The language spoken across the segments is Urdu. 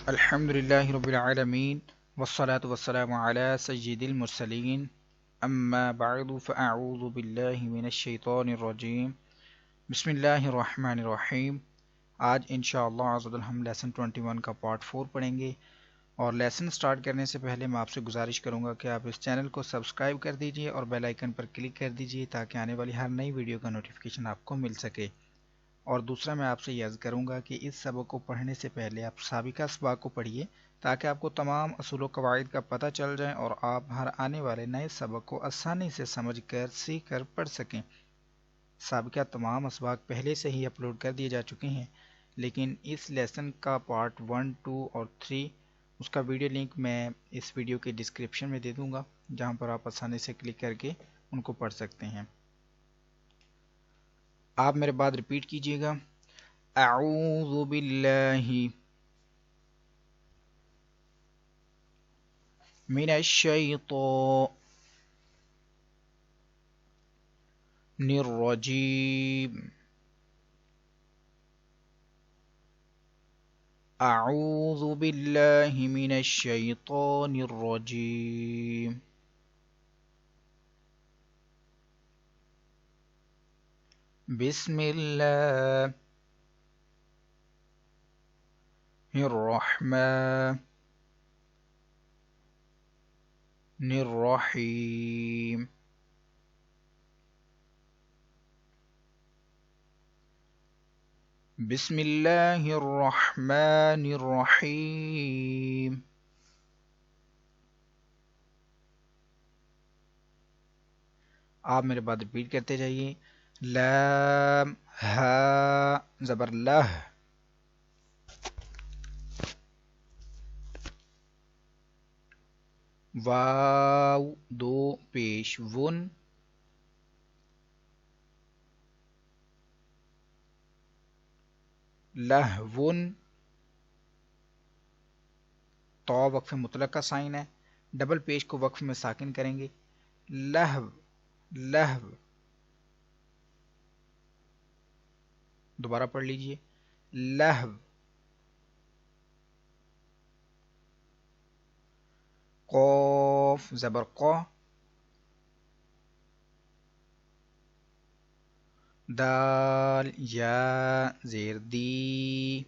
الحمدللہ رب العالمین والصلاة والسلام علی سید المرسلین اما بعد فاعوذ باللہ من الشیطان الرجیم بسم اللہ الرحمن الرحیم۔ آج انشاءاللہ عز و جل ہم لیسن 21 کا پارٹ 4 پڑھیں گے، اور لیسن سٹارٹ کرنے سے پہلے میں آپ سے گزارش کروں گا کہ آپ اس چینل کو سبسکرائب کر دیجئے اور بیل آئیکن پر کلک کر دیجئے تاکہ آنے والی ہر نئی ویڈیو کا نوٹیفیکیشن آپ کو مل سکے۔ اور دوسرا میں آپ سے یہ عرض کروں گا کہ اس سبق کو پڑھنے سے پہلے آپ سابقہ اسباق کو پڑھیے تاکہ آپ کو تمام اصول و قواعد کا پتہ چل جائے اور آپ ہر آنے والے نئے سبق کو آسانی سے سمجھ کر سیکھ کر پڑھ سکیں۔ سابقہ تمام اسباق پہلے سے ہی اپلوڈ کر دیے جا چکے ہیں، لیکن اس لیسن کا پارٹ 1، 2 اور 3 اس کا ویڈیو لنک میں اس ویڈیو کے ڈسکرپشن میں دے دوں گا، جہاں پر آپ آسانی سے کلک کر کے ان کو پڑھ سکتے ہیں۔ آپ میرے بعد ریپیٹ کیجئے گا: اعوذ باللہ من الشیطان الرجیم۔ اعوذ باللہ من الشیطان الرجیم۔ بسم اللہ الرحمن الرحیم۔ بسم اللہ الرحمن الرحیم۔ آپ میرے بعد ریپیٹ کرتے جائیے: لام ہا زبر لہ، واو دو پیش ون، لہون، تو وقف مطلق کا سائن ہے، ڈبل پیش کو وقف میں ساکن کریں گے، لہو لہو۔ دوبارہ پڑھ لیجئے: لہو۔ قوف زبر قو، دال یا زیر دی،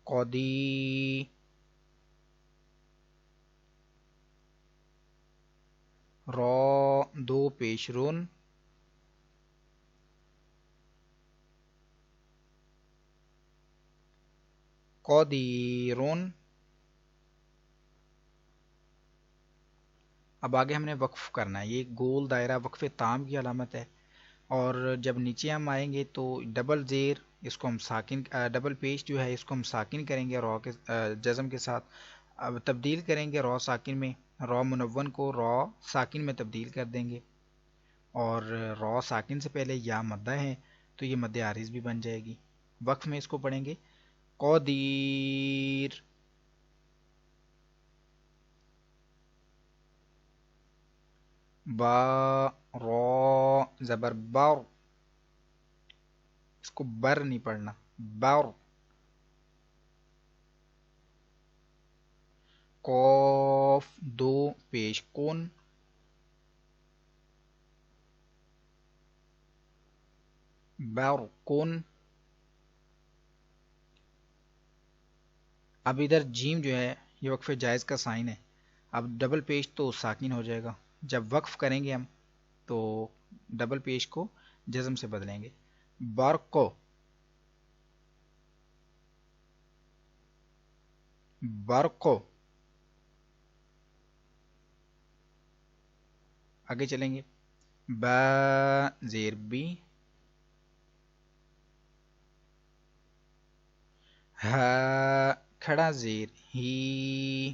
قدی، را دو پیش رن، قدیرن۔ اب آگے ہم نے وقف کرنا ہے، یہ گول دائرہ وقف تام کی علامت ہے، اور جب نیچے ہم آئیں گے تو ڈبل زیر اس کو ہم ساکن، ڈبل پیش جو ہے اس کو ہم ساکن کریں گے، را کے جزم کے ساتھ اب تبدیل کریں گے را ساکن میں، را منون کو را ساکن میں تبدیل کر دیں گے، اور را ساکن سے پہلے یا مدہ ہے تو یہ مد عارض بھی بن جائے گی۔ وقف میں اس کو پڑھیں گے: قدیر، با را زبر بر، اس کو بر نہیں پڑھنا، بر، قوف دو پیش کن، برقن۔ اب ادھر جیم جو ہے یہ وقف جائز کا سائن ہے، اب ڈبل پیش تو ساکن ہو جائے گا، جب وقف کریں گے ہم تو ڈبل پیش کو جزم سے بدلیں گے، برقو، برقو۔ آگے چلیں گے: با زیر بی، ہا کھڑا زیر ہی،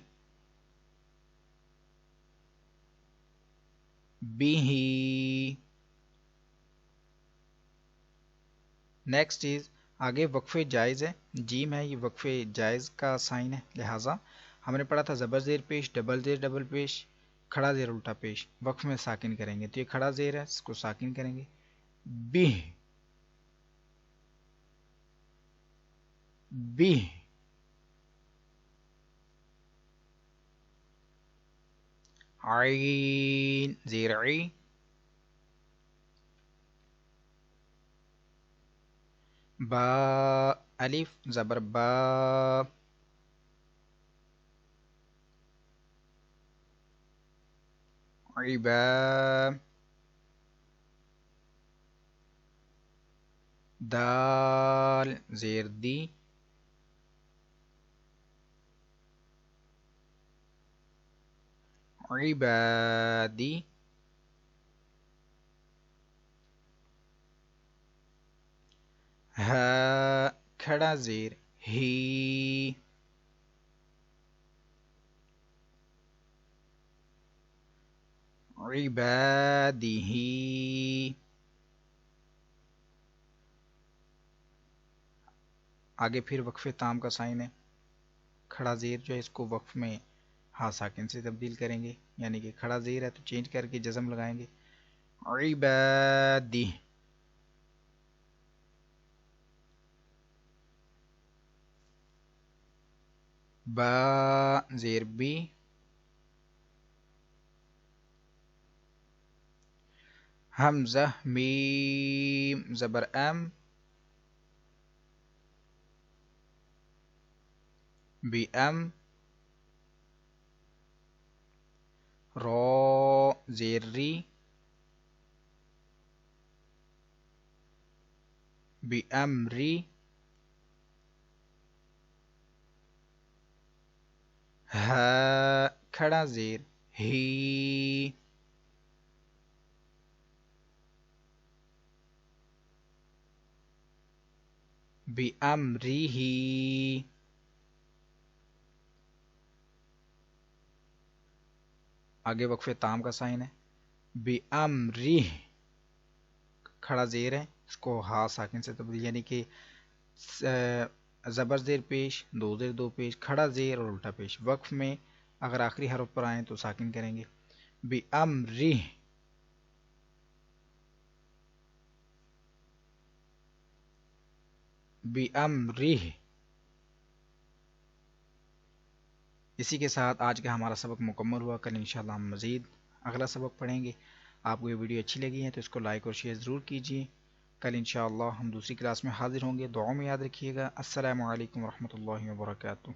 بی ہی۔ نیکسٹ از آگے وقف جائز ہے، جیم ہے، یہ وقف جائز کا سائن ہے، لہٰذا ہم نے پڑھا تھا زبر زیر پیش، ڈبل زیر ڈبل پیش، کھڑا زیر الٹا پیش، وقف میں ساکن کریں گے، تو یہ کھڑا زیر ہے، اس کو ساکن کریں گے، بہ، بہ، عین زیر عی، با الف زبر با، عبا، دال زیر دی، عبادی، ہا کھڑا زیر ہی، عبادہ، آگے پھر وقف تام کا سائن ہے، کھڑا زیر جو ہے اس کو وقف میں ہا ساکن سے تبدیل کریں گے، یعنی کہ کھڑا زیر ہے تو چینج کر کے جزم لگائیں گے، عبادہ، با زیر بی، حمزہ میم زبر ام، بی ام، رو زیر ری، بی امری، ہا کھڑا زیر ہی، بی امری ہی، آگے وقف تام کا سائن ہے، بی امری، کھڑا زیر ہے اس کو ہا ساکن سے تبدیل، یعنی کہ زبر زیر پیش، دو زیر دو پیش، کھڑا زیر اور الٹا پیش، وقف میں اگر آخری حرف پر آئیں تو ساکن کریں گے، بی امری، بی امری۔ اسی کے ساتھ آج کا ہمارا سبق مکمل ہوا، کل انشاءاللہ ہم مزید اگلا سبق پڑھیں گے۔ آپ کو یہ ویڈیو اچھی لگی ہے تو اس کو لائک اور شیئر ضرور کیجیے۔ کل انشاءاللہ ہم دوسری کلاس میں حاضر ہوں گے، دعاؤں میں یاد رکھیے گا۔ السلام علیکم ورحمۃ اللہ وبرکاتہ۔